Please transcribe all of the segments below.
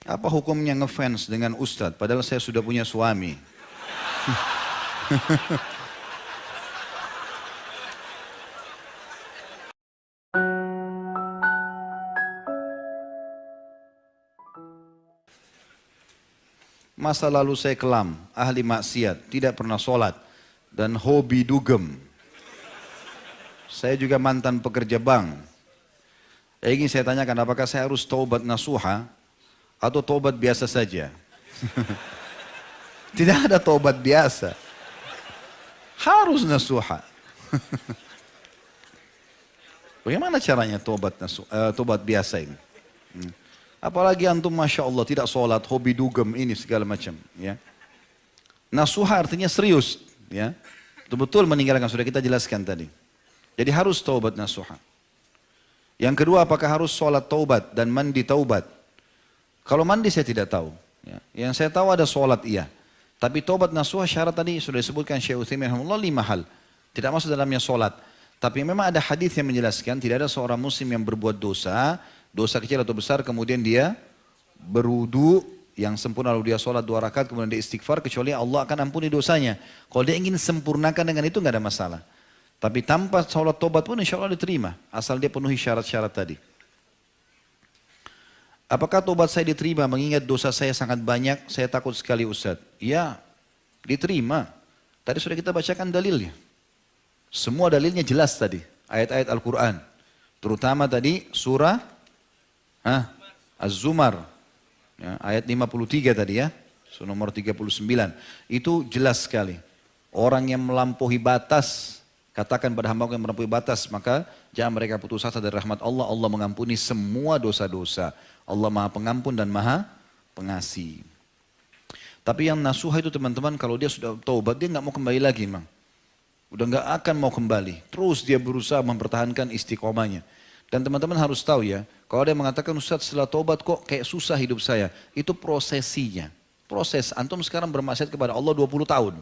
Apa hukumnya ngefans dengan ustadz padahal saya sudah punya suami? Masa lalu saya kelam, ahli maksiat, tidak pernah sholat, dan hobi dugem. Saya juga mantan pekerja bank. Ingin saya tanyakan, apakah saya harus taubat nasuha atau taubat biasa saja? Tidak ada taubat biasa. Harus nasuha. Bagaimana caranya taubat biasa ini? Apalagi antum Masya Allah tidak sholat, hobi dugem ini segala macam. Ya. Nasuha artinya serius. Ya. Betul-betul meninggalkan, sudah kita jelaskan tadi. Jadi harus taubat nasuha. Yang kedua, apakah harus sholat taubat dan mandi taubat? Kalau mandi saya tidak tahu. Ya. Yang saya tahu ada sholat iya. Tapi taubat nasuha syarat tadi sudah disebutkan Syekh Utsaimin rahimahullah 5 hal. Tidak masuk dalamnya sholat. Tapi memang ada hadis yang menjelaskan tidak ada seorang muslim yang berbuat dosa, dosa kecil atau besar, kemudian dia berwudu yang sempurna lalu dia sholat 2 rakaat kemudian dia istighfar, kecuali Allah akan ampuni dosanya. Kalau dia ingin sempurnakan dengan itu nggak ada masalah. Tapi tanpa sholat tobat pun insya Allah diterima, asal dia penuhi syarat-syarat tadi. Apakah tobat saya diterima mengingat dosa saya sangat banyak? Saya takut sekali Ustaz. Ya, diterima. Tadi sudah kita bacakan dalilnya. Semua dalilnya jelas tadi, ayat-ayat Al-Quran. Terutama tadi surah Az-Zumar, ya, ayat 53 tadi ya, surah nomor 39. Itu jelas sekali. Orang yang melampaui batas, katakan pada hamba yang melampaui batas, maka jangan mereka putus asa dari rahmat Allah. Allah mengampuni semua dosa-dosa. Allah Maha Pengampun dan Maha Pengasih. Tapi yang nasuha itu teman-teman, kalau dia sudah taubat, dia nggak mau kembali lagi memang. Udah nggak akan mau kembali. Terus dia berusaha mempertahankan istiqomahnya. Dan teman-teman harus tahu ya, kalau ada yang mengatakan Ustaz setelah taubat kok kayak susah hidup saya. Itu prosesinya. Proses. Antum sekarang bermaksiat kepada Allah 20 tahun.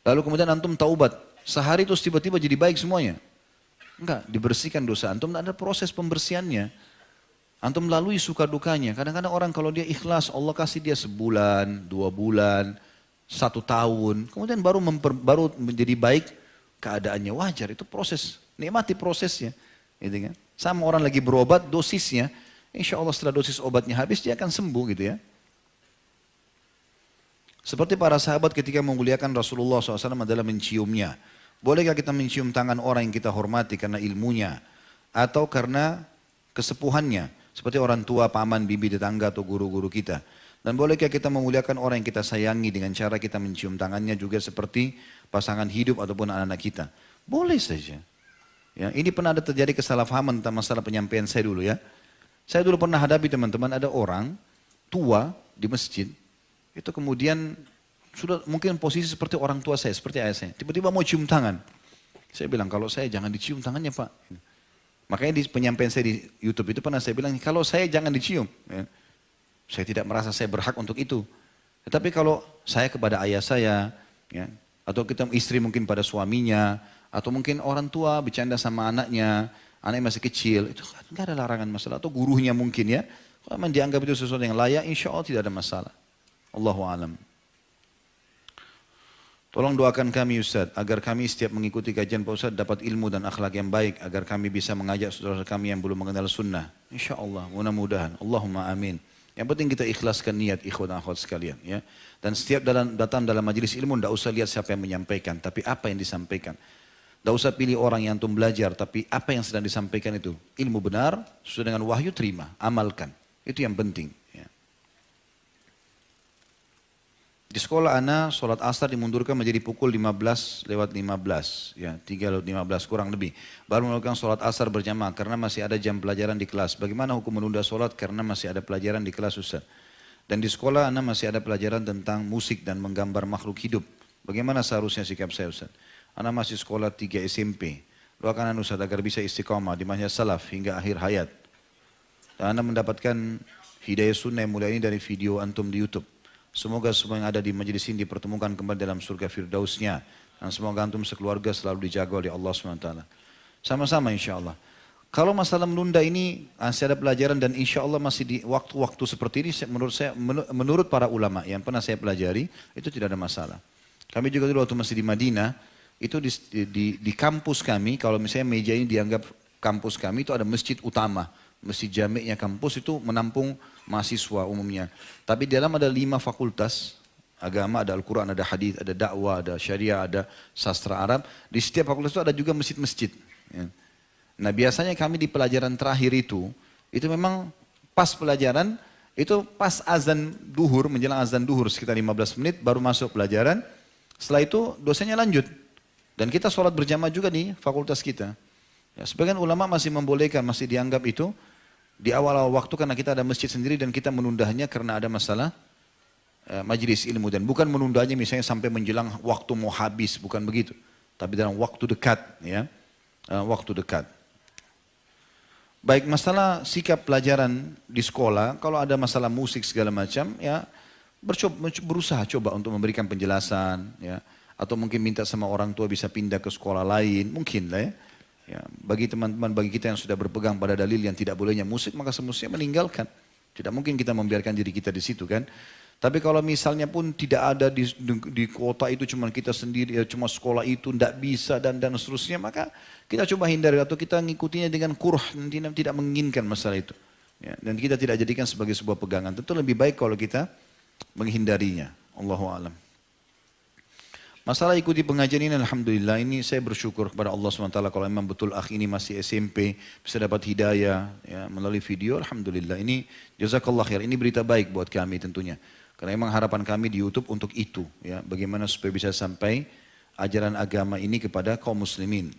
Lalu kemudian antum taubat. Sehari terus tiba-tiba jadi baik semuanya. Enggak, dibersihkan dosa antum. Ada proses pembersihannya. Antum lalui suka dukanya. Kadang-kadang orang kalau dia ikhlas, Allah kasih dia sebulan, 2 bulan, 1 tahun, kemudian baru menjadi baik keadaannya, wajar, itu proses, nikmati prosesnya, gitu kan? Sama orang lagi berobat, dosisnya, insya Allah setelah dosis obatnya habis dia akan sembuh gitu ya. Seperti para sahabat ketika memuliakan Rasulullah SAW adalah menciumnya. Bolehkah kita mencium tangan orang yang kita hormati karena ilmunya atau karena kesepuhannya, seperti orang tua, paman, bibi, tetangga atau guru-guru kita? Dan bolehkah kita memuliakan orang yang kita sayangi dengan cara kita mencium tangannya juga seperti pasangan hidup ataupun anak-anak kita? Boleh saja. Ya, ini pernah ada terjadi kesalahpahaman tentang masalah penyampaian saya dulu ya. Saya dulu pernah hadapi teman-teman, ada orang tua di masjid, itu kemudian sudah mungkin posisi seperti orang tua saya, seperti ayah saya. Tiba-tiba mau cium tangan. Saya bilang, kalau saya jangan dicium tangannya Pak. Makanya di penyampaian saya di YouTube itu pernah saya bilang, kalau saya jangan dicium. Ya. Saya tidak merasa saya berhak untuk itu. Tetapi kalau saya kepada ayah saya, ya, atau kita istri mungkin pada suaminya, atau mungkin orang tua bercanda sama anaknya, anaknya masih kecil, itu nggak ada larangan masalah. Atau gurunya mungkin ya, kalau memang dianggap itu sesuatu yang layak, insya Allah tidak ada masalah. Allahu a'lam. Tolong doakan kami Ustaz, agar kami setiap mengikuti kajian Pak Ustaz dapat ilmu dan akhlak yang baik, agar kami bisa mengajak saudara kami yang belum mengenal sunnah. Insya Allah, mudah-mudahan. Allahumma amin. Yang penting kita ikhlaskan niat ikhwan dan akhwat sekalian. Ya. Dan setiap datang dalam majelis ilmu, tidak usah lihat siapa yang menyampaikan, tapi apa yang disampaikan. Tidak usah pilih orang yang antum belajar, tapi apa yang sedang disampaikan itu. Ilmu benar, sesuai dengan wahyu terima, amalkan. Itu yang penting. Ya. Di sekolah ana sholat asar dimundurkan menjadi pukul 15:15, ya 3:15 kurang lebih. Baru melakukan sholat asar berjamaah karena masih ada jam pelajaran di kelas. Bagaimana hukum menunda sholat karena masih ada pelajaran di kelas Ustaz? Dan di sekolah ana masih ada pelajaran tentang musik dan menggambar makhluk hidup. Bagaimana seharusnya sikap saya Ustaz? Ana masih sekolah 3 SMP. Doakan ana Ustaz agar bisa istiqamah di manhaj salaf hingga akhir hayat. Dan ana mendapatkan hidayah sunnah yang mulia ini dari video antum di YouTube. Semoga semua yang ada di majelis ini dipertemukan kembali dalam surga firdausnya. Dan semoga antum sekeluarga selalu dijaga oleh Allah SWT. Sama-sama insya Allah. Kalau masalah menunda ini masih ada pelajaran dan insya Allah masih di waktu-waktu seperti ini menurut para ulama yang pernah saya pelajari itu tidak ada masalah. Kami juga dulu waktu masih di Madinah itu di kampus kami kalau misalnya meja ini dianggap kampus kami itu ada masjid utama. Masjid jami'nya kampus itu menampung mahasiswa umumnya. Tapi di dalam ada 5 fakultas agama, ada Al-Quran, ada hadis, ada dakwah, ada syariah, ada sastra Arab. Di setiap fakultas itu ada juga masjid-masjid. Ya. Nah biasanya kami di pelajaran terakhir itu memang pas pelajaran, itu pas azan duhur, menjelang azan duhur sekitar 15 menit baru masuk pelajaran. Setelah itu dosennya lanjut. Dan kita sholat berjamaah juga di fakultas kita. Ya, sebagian ulama masih membolehkan, masih dianggap itu di awal-awal waktu karena kita ada masjid sendiri dan kita menundanya karena ada masalah majelis ilmu. Dan bukan menundanya misalnya sampai menjelang waktu mau habis, bukan begitu. Tapi dalam waktu dekat, ya, waktu dekat. Baik masalah sikap pelajaran di sekolah, kalau ada masalah musik segala macam, ya berusaha coba untuk memberikan penjelasan, ya, atau mungkin minta sama orang tua bisa pindah ke sekolah lain, mungkin lah ya. Ya, bagi teman-teman, bagi kita yang sudah berpegang pada dalil yang tidak bolehnya musik, maka semestinya meninggalkan. Tidak mungkin kita membiarkan diri kita di situ kan. Tapi kalau misalnya pun tidak ada di kota itu cuma kita sendiri, ya, cuma sekolah itu tidak bisa dan seterusnya, maka kita coba hindari atau kita ngikutinya dengan kurh, tidak menginginkan masalah itu. Ya, dan kita tidak jadikan sebagai sebuah pegangan. Tentu lebih baik kalau kita menghindarinya. Allahu a'lam. Masalah ikuti pengajian ini alhamdulillah ini saya bersyukur kepada Allah SWT kalau memang betul akh ini masih SMP bisa dapat hidayah ya, melalui video alhamdulillah ini jazakallah khair ini berita baik buat kami tentunya karena memang harapan kami di YouTube untuk itu ya bagaimana supaya bisa sampai ajaran agama ini kepada kaum muslimin.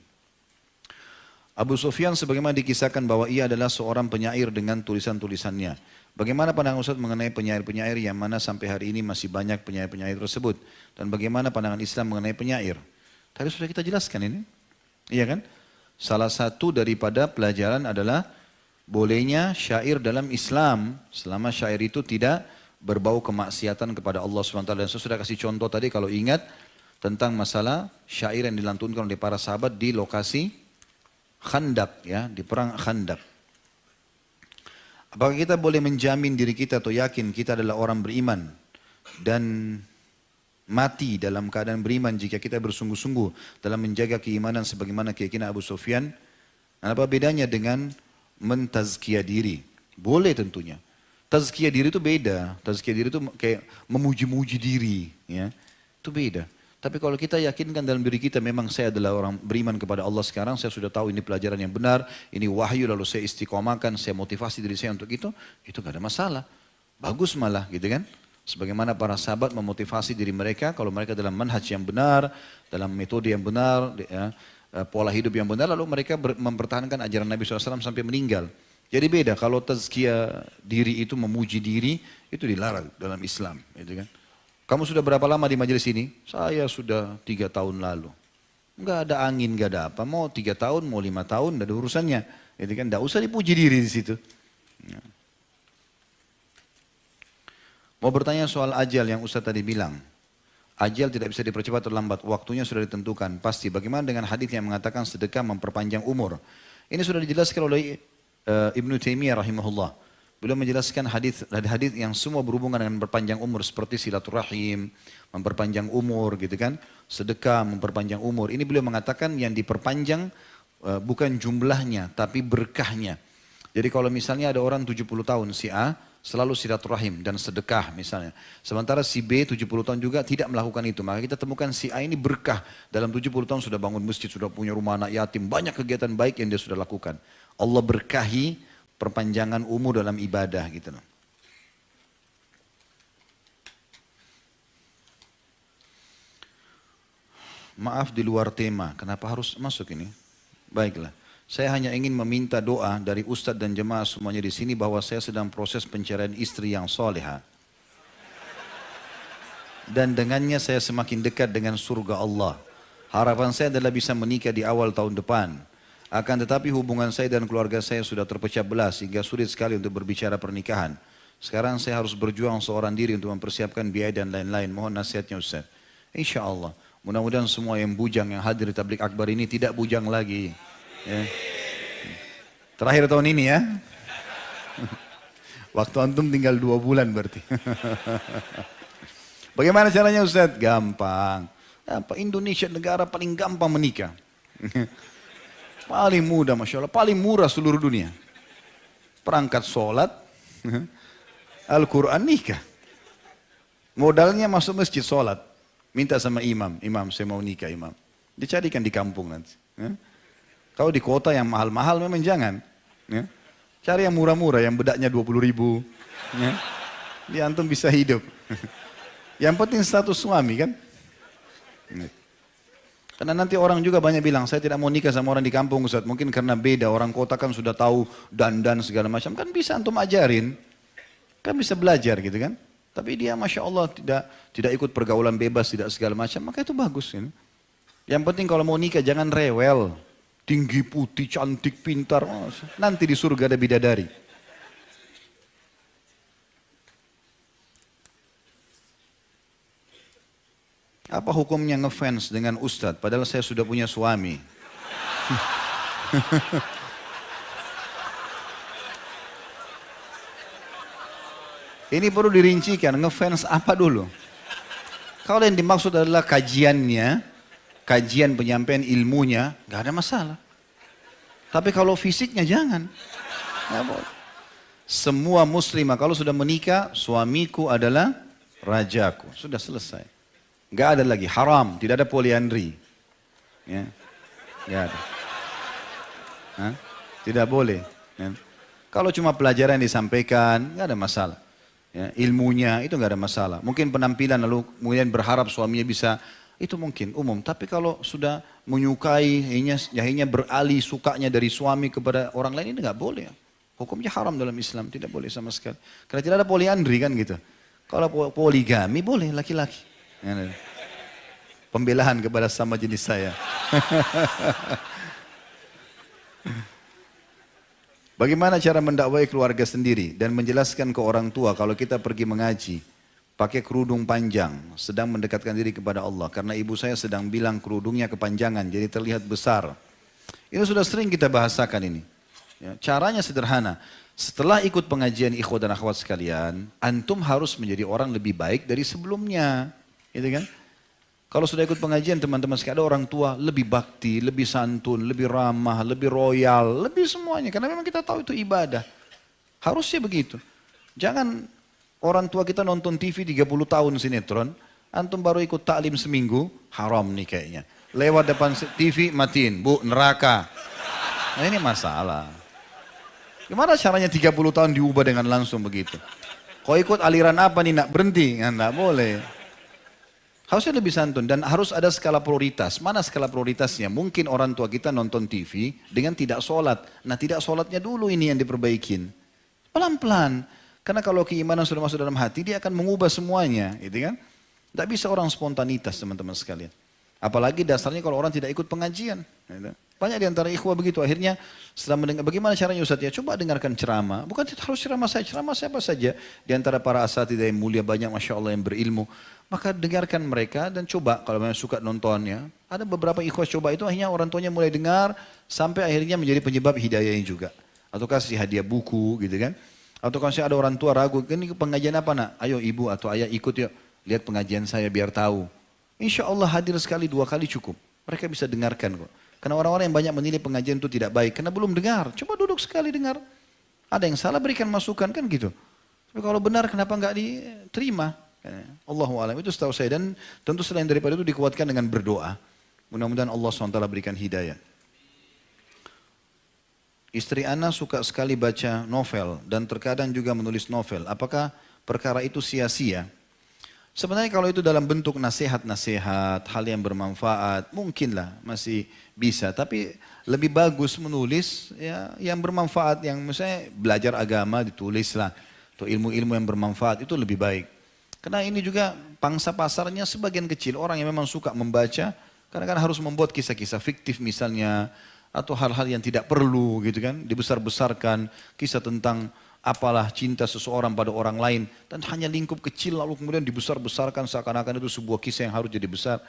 Abu Sufyan sebagaimana dikisahkan bahwa ia adalah seorang penyair dengan tulisan-tulisannya. Bagaimana pandangan Ustaz mengenai penyair-penyair yang mana sampai hari ini masih banyak penyair-penyair tersebut? Dan bagaimana pandangan Islam mengenai penyair? Tadi sudah kita jelaskan ini. Iya kan? Salah satu daripada pelajaran adalah bolehnya syair dalam Islam selama syair itu tidak berbau kemaksiatan kepada Allah SWT. Dan saya sudah kasih contoh tadi kalau ingat tentang masalah syair yang dilantunkan oleh para sahabat di lokasi Khandak ya, di perang Khandak. Apakah kita boleh menjamin diri kita atau yakin kita adalah orang beriman dan mati dalam keadaan beriman jika kita bersungguh-sungguh dalam menjaga keimanan sebagaimana keyakinan Abu Sufyan? Apa bedanya dengan mentazkiyah diri? Boleh tentunya. Tazkiyah diri itu beda. Tazkiyah diri itu kayak memuji-muji diri. Ya. Itu beda. Tapi kalau kita yakinkan dalam diri kita memang saya adalah orang beriman kepada Allah sekarang, saya sudah tahu ini pelajaran yang benar, ini wahyu lalu saya istiqomahkan, saya motivasi diri saya untuk itu gak ada masalah. Bagus malah gitu kan. Sebagaimana para sahabat memotivasi diri mereka kalau mereka dalam manhaj yang benar, dalam metode yang benar, ya, pola hidup yang benar, lalu mereka mempertahankan ajaran Nabi SAW sampai meninggal. Jadi beda kalau tazkiyah diri itu memuji diri, itu dilarang dalam Islam. Gitu kan. Kamu sudah berapa lama di majelis ini? Saya sudah 3 tahun lalu. Enggak ada angin, enggak ada apa. Mau 3 tahun, mau 5 tahun, enggak ada urusannya. Jadi kan enggak usah dipuji diri di situ. Ya. Mau bertanya soal ajal yang Ustaz tadi bilang. Ajal tidak bisa dipercepat atau lambat. Waktunya sudah ditentukan. Pasti. Bagaimana dengan hadis yang mengatakan sedekah memperpanjang umur? Ini sudah dijelaskan oleh Ibnu Taimiyah rahimahullah. Beliau menjelaskan hadis yang semua berhubungan dengan berpanjang umur seperti silaturahim, memperpanjang umur gitu kan, sedekah memperpanjang umur. Ini beliau mengatakan yang diperpanjang bukan jumlahnya tapi berkahnya. Jadi kalau misalnya ada orang 70 tahun si A selalu silaturahim dan sedekah misalnya. Sementara si B 70 tahun juga tidak melakukan itu. Maka kita temukan si A ini berkah dalam 70 tahun sudah bangun masjid, sudah punya rumah anak yatim, banyak kegiatan baik yang dia sudah lakukan. Allah berkahi perpanjangan umur dalam ibadah gitu loh. Maaf di luar tema, kenapa harus masuk ini? Baiklah, saya hanya ingin meminta doa dari Ustadz dan jemaah semuanya di sini bahwa saya sedang proses pencarian istri yang soleha. Dan dengannya saya semakin dekat dengan surga Allah. Harapan saya adalah bisa menikah di awal tahun depan. Akan tetapi hubungan saya dan keluarga saya sudah terpecah belah sehingga sulit sekali untuk berbicara pernikahan. Sekarang saya harus berjuang seorang diri untuk mempersiapkan biaya dan lain-lain. Mohon nasihatnya Ustaz. Insya Allah. Mudah-mudahan semua yang bujang yang hadir di tablik akbar ini tidak bujang lagi. Ya. Terakhir tahun ini ya. Waktu antum tinggal 2 bulan berarti. Bagaimana caranya Ustaz? Gampang. Apa Indonesia negara paling gampang menikah. Paling mudah Masya Allah, paling murah seluruh dunia. Perangkat sholat, Al-Quran nikah. Modalnya masuk masjid sholat. Minta sama imam, imam saya mau nikah imam. Dicarikan di kampung nanti. Kalau di kota yang mahal-mahal memang jangan. Cari yang murah-murah, yang bedaknya 20.000. Dia antum bisa hidup. Yang penting status suami kan. Karena nanti orang juga banyak bilang, saya tidak mau nikah sama orang di kampung Ustaz. Mungkin karena beda, orang kota kan sudah tahu dandan segala macam. Kan bisa antum ajarin. Kan bisa belajar gitu kan. Tapi dia Masya Allah tidak ikut pergaulan bebas, tidak segala macam. Maka itu bagus. Kan? Yang penting kalau mau nikah jangan rewel. Tinggi, putih, cantik, pintar. Nanti di surga ada bidadari. Apa hukumnya ngefans dengan Ustadz? Padahal saya sudah punya suami. Ini perlu dirincikan, ngefans apa dulu? Kalau yang dimaksud adalah kajiannya, kajian penyampaian ilmunya, nggak ada masalah. Tapi kalau fisiknya jangan. Nggak boleh. Semua muslimah kalau sudah menikah, suamiku adalah rajaku. Sudah selesai. Nggak ada lagi, haram, tidak ada poliandri. Ya. Nggak ada. Hah? Tidak boleh. Ya. Kalau cuma pelajaran yang disampaikan, nggak ada masalah. Ya, ilmunya itu nggak ada masalah. Mungkin penampilan lalu kemudian berharap suaminya bisa, itu mungkin umum. Tapi kalau sudah menyukai, akhirnya beralih sukanya dari suami kepada orang lain, ini nggak boleh. Hukumnya haram dalam Islam, tidak boleh sama sekali. Karena tidak ada poliandri kan gitu. Kalau poligami boleh laki-laki. Ya, pembelaan kepada sama jenis saya. Bagaimana cara mendakwai keluarga sendiri dan menjelaskan ke orang tua kalau kita pergi mengaji, pakai kerudung panjang, sedang mendekatkan diri kepada Allah. Karena ibu saya sedang bilang kerudungnya kepanjangan, jadi terlihat besar. Ini sudah sering kita bahasakan ini. Ya, caranya sederhana. Setelah ikut pengajian ikhwah dan akhwat sekalian, antum harus menjadi orang lebih baik dari sebelumnya. Gitu kan? Kalau sudah ikut pengajian teman-teman sekalian, ada orang tua lebih bakti, lebih santun, lebih ramah, lebih royal, lebih semuanya. Karena memang kita tahu itu ibadah. Harusnya begitu. Jangan orang tua kita nonton TV 30 tahun sinetron, antum baru ikut taklim seminggu, haram nih kayaknya. Lewat depan TV, matiin, bu neraka. Nah ini masalah. Gimana caranya 30 tahun diubah dengan langsung begitu? Kau ikut aliran apa nih nak berhenti? Nggak boleh. Harusnya lebih santun dan harus ada skala prioritas. Mana skala prioritasnya? Mungkin orang tua kita nonton TV dengan tidak sholat. Nah tidak sholatnya dulu ini yang diperbaikin. Pelan-pelan. Karena kalau keimanan sudah masuk dalam hati, dia akan mengubah semuanya. Gitu kan? Tidak bisa orang spontanitas teman-teman sekalian. Apalagi dasarnya kalau orang tidak ikut pengajian. Gitu. Banyak di antara ikhwah begitu. Akhirnya setelah mendengar, bagaimana caranya Ustaz ya? Coba dengarkan ceramah. Bukan harus ceramah siapa saja. Di antara para asatidzah yang mulia banyak Masya Allah yang berilmu. Maka dengarkan mereka dan coba kalau memang suka nontonnya. Ada beberapa ikhwas coba itu akhirnya orang tuanya mulai dengar sampai akhirnya menjadi penyebab hidayahnya juga. Atau kasih hadiah buku gitu kan. Atau kalau ada orang tua ragu, ini pengajian apa nak? Ayo ibu atau ayah ikut yuk. Lihat pengajian saya biar tahu. Insya Allah hadir sekali 2 kali cukup. Mereka bisa dengarkan kok. Karena orang-orang yang banyak menilai pengajian itu tidak baik. Karena belum dengar. Coba duduk sekali dengar. Ada yang salah berikan masukan kan gitu. Tapi kalau benar kenapa nggak diterima? Allahu a'lam, itu setahu saya. Dan tentu selain daripada itu dikuatkan dengan berdoa. Mudah-mudahan Allah SWT berikan hidayah. Istri ana suka sekali baca novel dan terkadang juga menulis novel. Apakah perkara itu sia-sia? Sebenarnya kalau itu dalam bentuk nasihat-nasihat, hal yang bermanfaat, mungkinlah masih bisa. Tapi lebih bagus menulis ya, yang bermanfaat, yang misalnya belajar agama ditulislah. Atau ilmu-ilmu yang bermanfaat itu lebih baik. Karena ini juga pangsa pasarnya sebagian kecil orang yang memang suka membaca, karena kan harus membuat kisah-kisah fiktif misalnya, atau hal-hal yang tidak perlu gitu kan, dibesar-besarkan, kisah tentang apalah cinta seseorang pada orang lain, dan hanya lingkup kecil lalu kemudian dibesar-besarkan seakan-akan itu sebuah kisah yang harus jadi besar.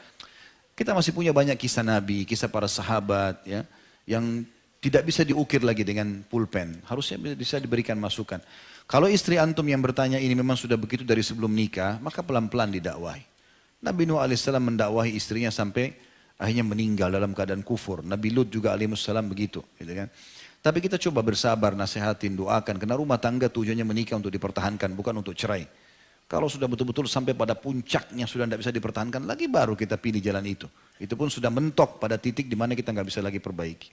Kita masih punya banyak kisah Nabi, kisah para sahabat ya, yang tidak bisa diukir lagi dengan pulpen. Harusnya bisa diberikan masukan. Kalau istri antum yang bertanya ini memang sudah begitu dari sebelum nikah, maka pelan-pelan didakwahi. Nabi Nuh alaihissalam mendakwahi istrinya sampai akhirnya meninggal dalam keadaan kufur. Nabi Lut juga alaihissalam begitu. Gitu kan. Tapi kita coba bersabar, nasihatin, doakan. Karena rumah tangga tujuannya menikah untuk dipertahankan, bukan untuk cerai. Kalau sudah betul-betul sampai pada puncaknya sudah tidak bisa dipertahankan lagi, baru kita pilih jalan itu. Itu pun sudah mentok pada titik di mana kita nggak bisa lagi perbaiki.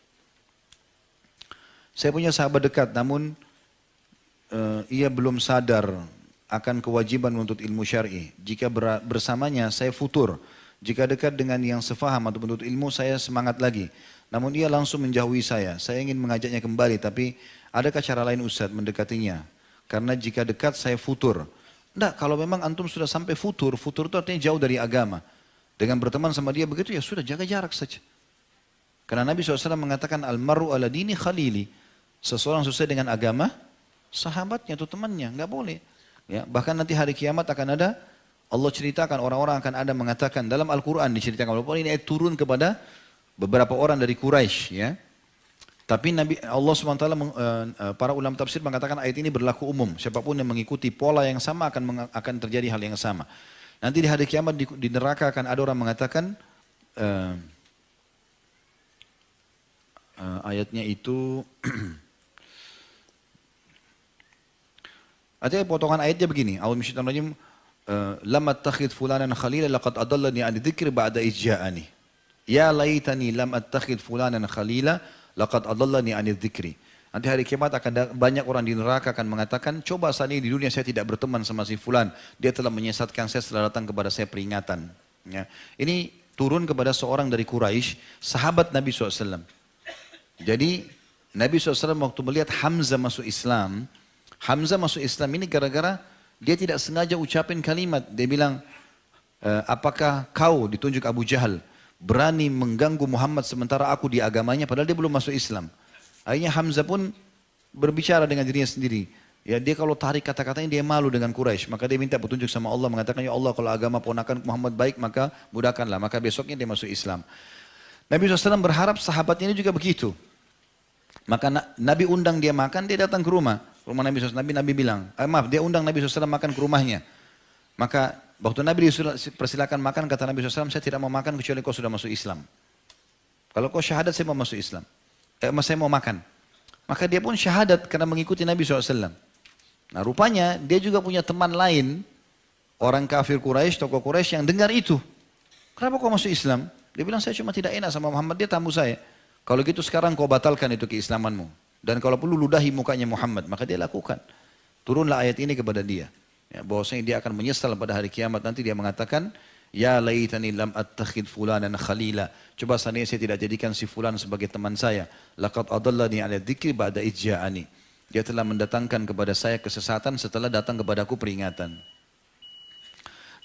Saya punya sahabat dekat, namun ia belum sadar akan kewajiban menuntut ilmu syar'i. Jika bersamanya saya futur. Jika dekat dengan yang sefaham atau menuntut ilmu, saya semangat lagi. Namun ia langsung menjauhi saya. Saya ingin mengajaknya kembali, tapi adakah cara lain Ustaz mendekatinya? Karena jika dekat saya futur. Enggak, kalau memang antum sudah sampai futur, futur itu artinya jauh dari agama. Dengan berteman sama dia begitu, ya sudah jaga jarak saja. Karena Nabi SAW mengatakan, Al-maru ala dini khalili. Seseorang sesuai dengan agama, sahabatnya atau temannya, nggak boleh. Ya, bahkan nanti hari kiamat akan ada, Allah ceritakan orang-orang akan ada mengatakan dalam Al-Quran diceritakan, walaupun ini ayat turun kepada beberapa orang dari Quraisy, ya. Tapi Allah SWT, para ulama tafsir mengatakan ayat ini berlaku umum. Siapapun yang mengikuti pola yang sama akan terjadi hal yang sama. Nanti di hari kiamat di neraka akan ada orang mengatakan, ayatnya itu artinya potongan ayatnya begini, A'udzu minasyaitonir rajim, lam attakhidh fulanan khalila laqad adallani 'ani dzikri ba'da idh ja'ani. Ya laitani lam attakhidh fulanan khalila laqad adallani 'ani dzikri. Nanti hari kiamat akan banyak orang di neraka akan mengatakan, coba saat ini di dunia saya tidak berteman sama si fulan, dia telah menyesatkan saya setelah datang kepada saya peringatan. Ya. Ini turun kepada seorang dari Quraisy, sahabat Nabi SAW. Jadi Nabi SAW waktu melihat Hamzah masuk Islam, Hamzah masuk Islam ini gara-gara dia tidak sengaja ucapin kalimat. Dia bilang, apakah kau, ditunjuk Abu Jahal, berani mengganggu Muhammad sementara aku di agamanya, padahal dia belum masuk Islam. Akhirnya Hamzah pun berbicara dengan dirinya sendiri. Ya, dia kalau tarik kata-katanya dia malu dengan Quraisy, maka dia minta petunjuk sama Allah, mengatakan, ya Allah kalau agama ponakan Muhammad baik maka mudahkanlah. Maka besoknya dia masuk Islam. Nabi SAW berharap sahabatnya ini juga begitu. Maka Nabi undang dia makan, dia datang ke rumah Nabi SAW. Nabi bilang, dia undang Nabi SAW makan ke rumahnya. Maka waktu Nabi persilakan makan, kata Nabi SAW, saya tidak mau makan kecuali kau sudah masuk Islam. Kalau kau syahadat, saya mau masuk Islam. Saya mau makan. Maka dia pun syahadat karena mengikuti Nabi SAW. Nah rupanya dia juga punya teman lain, orang kafir Quraisy, tokoh Quraisy yang dengar itu. Kenapa kau masuk Islam? Dia bilang, saya cuma tidak enak sama Muhammad, dia tamu saya. Kalau gitu sekarang kau batalkan itu keislamanmu. Dan kalau perlu ludahi mukanya Muhammad, maka dia lakukan. Turunlah ayat ini kepada dia. Ya, bahwasanya dia akan menyesal pada hari kiamat. Nanti dia mengatakan, ya laitani lam attakhid fulanan khalila. Coba seandainya saya tidak jadikan si fulan sebagai teman saya. Laqad adallani ala dzikri ba'da idh ja'ani. Dia telah mendatangkan kepada saya kesesatan setelah datang kepadaku peringatan.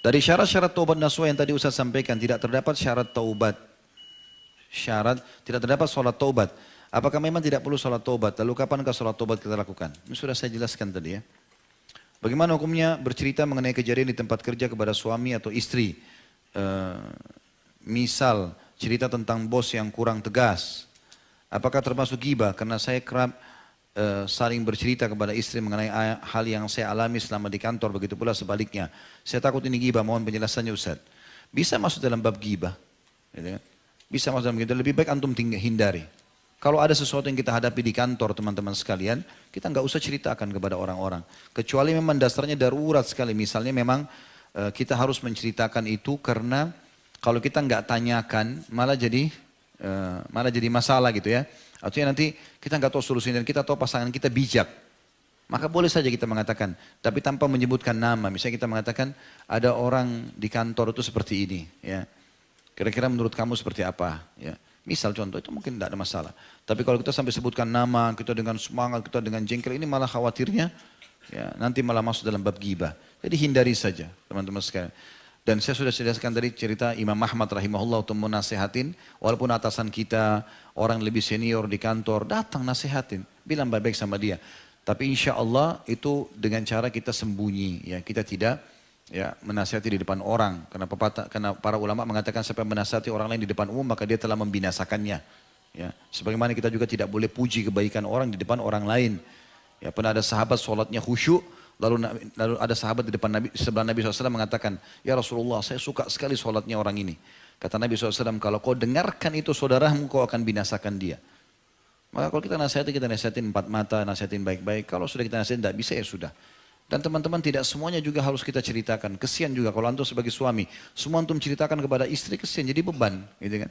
Dari syarat-syarat taubat nasuha yang tadi Ustaz sampaikan, tidak terdapat syarat taubat. Tidak terdapat sholat taubat. Apakah memang tidak perlu sholat taubat? Lalu kapankah sholat taubat kita lakukan? Ini sudah saya jelaskan tadi ya. Bagaimana hukumnya bercerita mengenai kejadian di tempat kerja kepada suami atau istri? Misal cerita tentang bos yang kurang tegas. Apakah termasuk ghibah? Karena saya kerap saling bercerita kepada istri mengenai hal yang saya alami selama di kantor. Begitu pula sebaliknya. Saya takut ini ghibah, mohon penjelasannya Ustaz. Bisa masuk dalam bab ghibah. Gitu kan? Bisa masuk dalam ghibah. Lebih baik antum hindari. Kalau ada sesuatu yang kita hadapi di kantor teman-teman sekalian, kita nggak usah ceritakan kepada orang-orang. Kecuali memang dasarnya darurat sekali. Misalnya memang kita harus menceritakan itu karena kalau kita nggak tanyakan malah jadi masalah gitu ya. Artinya nanti kita nggak tahu solusinya dan kita tahu pasangan kita bijak. Maka boleh saja kita mengatakan, tapi tanpa menyebutkan nama. Misalnya kita mengatakan ada orang di kantor itu seperti ini. Ya. Kira-kira menurut kamu seperti apa? Ya. Misal contoh itu mungkin tidak ada masalah. Tapi kalau kita sampai sebutkan nama, kita dengan semangat, kita dengan jengkel, ini malah khawatirnya ya, nanti malah masuk dalam bab ghibah. Jadi hindari saja teman-teman sekalian. Dan saya sudah jelaskan tadi cerita Imam Ahmad rahimahullah untuk menasehatin, walaupun atasan kita, orang lebih senior di kantor, datang nasihatin, bilang baik-baik sama dia. Tapi insya Allah itu dengan cara kita sembunyi, ya kita tidak ya menasihati di depan orang. Karena para ulama mengatakan siapa yang menasihati orang lain di depan umum maka dia telah membinasakannya. Ya, sebagaimana kita juga tidak boleh puji kebaikan orang di depan orang lain. Ya, pernah ada sahabat sholatnya khusyuk, lalu ada sahabat di depan Nabi, sebelah Nabi SAW mengatakan, ya Rasulullah, saya suka sekali sholatnya orang ini. Kata Nabi SAW, kalau kau dengarkan itu saudaramu, kau akan binasakan dia. Maka kalau kita nasihatin empat mata, nasihatin baik-baik. Kalau sudah kita nasihatin tidak bisa, ya sudah. Dan teman-teman, tidak semuanya juga harus kita ceritakan. Kesian juga kalau antum sebagai suami, semua antum ceritakan kepada istri, kesian, jadi beban, gitu kan.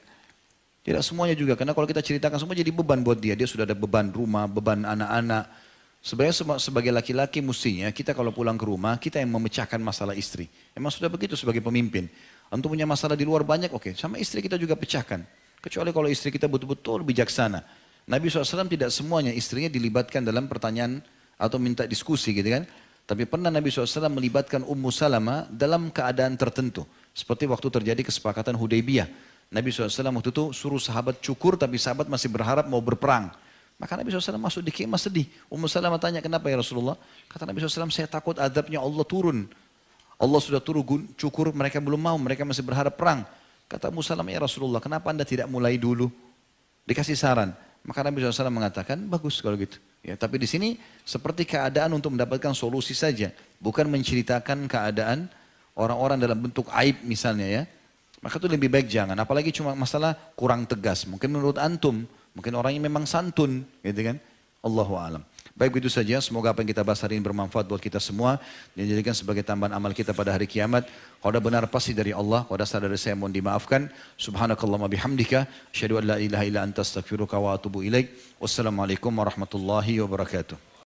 Tidak semuanya juga, karena kalau kita ceritakan semua jadi beban buat dia. Dia sudah ada beban rumah, beban anak-anak. Sebenarnya sebagai laki-laki mestinya kita kalau pulang ke rumah, kita yang memecahkan masalah istri. Emang sudah begitu sebagai pemimpin. Antum punya masalah di luar banyak, oke. Sama istri kita juga pecahkan. Kecuali kalau istri kita betul-betul bijaksana. Nabi SAW tidak semuanya istrinya dilibatkan dalam pertanyaan atau minta diskusi gitu kan. Tapi pernah Nabi SAW melibatkan Ummu Salamah dalam keadaan tertentu. Seperti waktu terjadi kesepakatan Hudaybiyah. Nabi SAW waktu itu suruh sahabat cukur, tapi sahabat masih berharap mau berperang. Maka Nabi SAW masuk di kemah sedih. Ummu Salamah tanya, kenapa ya Rasulullah? Kata Nabi SAW, saya takut azabnya Allah turun. Allah sudah turun cukur, mereka belum mau, mereka masih berharap perang. Kata Ummu Salamah, ya Rasulullah, kenapa anda tidak mulai dulu? Dikasih saran. Maka Nabi SAW mengatakan, bagus kalau gitu. Ya, tapi di sini seperti keadaan untuk mendapatkan solusi saja. Bukan menceritakan keadaan orang-orang dalam bentuk aib misalnya ya. Maka itu lebih baik jangan, apalagi cuma masalah kurang tegas. Mungkin menurut antum, mungkin orangnya memang santun, gitu kan? Allahu a'lam. Baik, itu saja. Semoga apa yang kita bahas hari ini bermanfaat buat kita semua dan dijadikan sebagai tambahan amal kita pada hari kiamat. Kalau ada benar pasti dari Allah, kalau ada salah dari saya mohon dimaafkan. Subhanakallahumma bihamdika, asyhadu an la ilaha illa anta astaghfiruka wa atubu ilaik. Wassalamualaikum warahmatullahi wabarakatuh.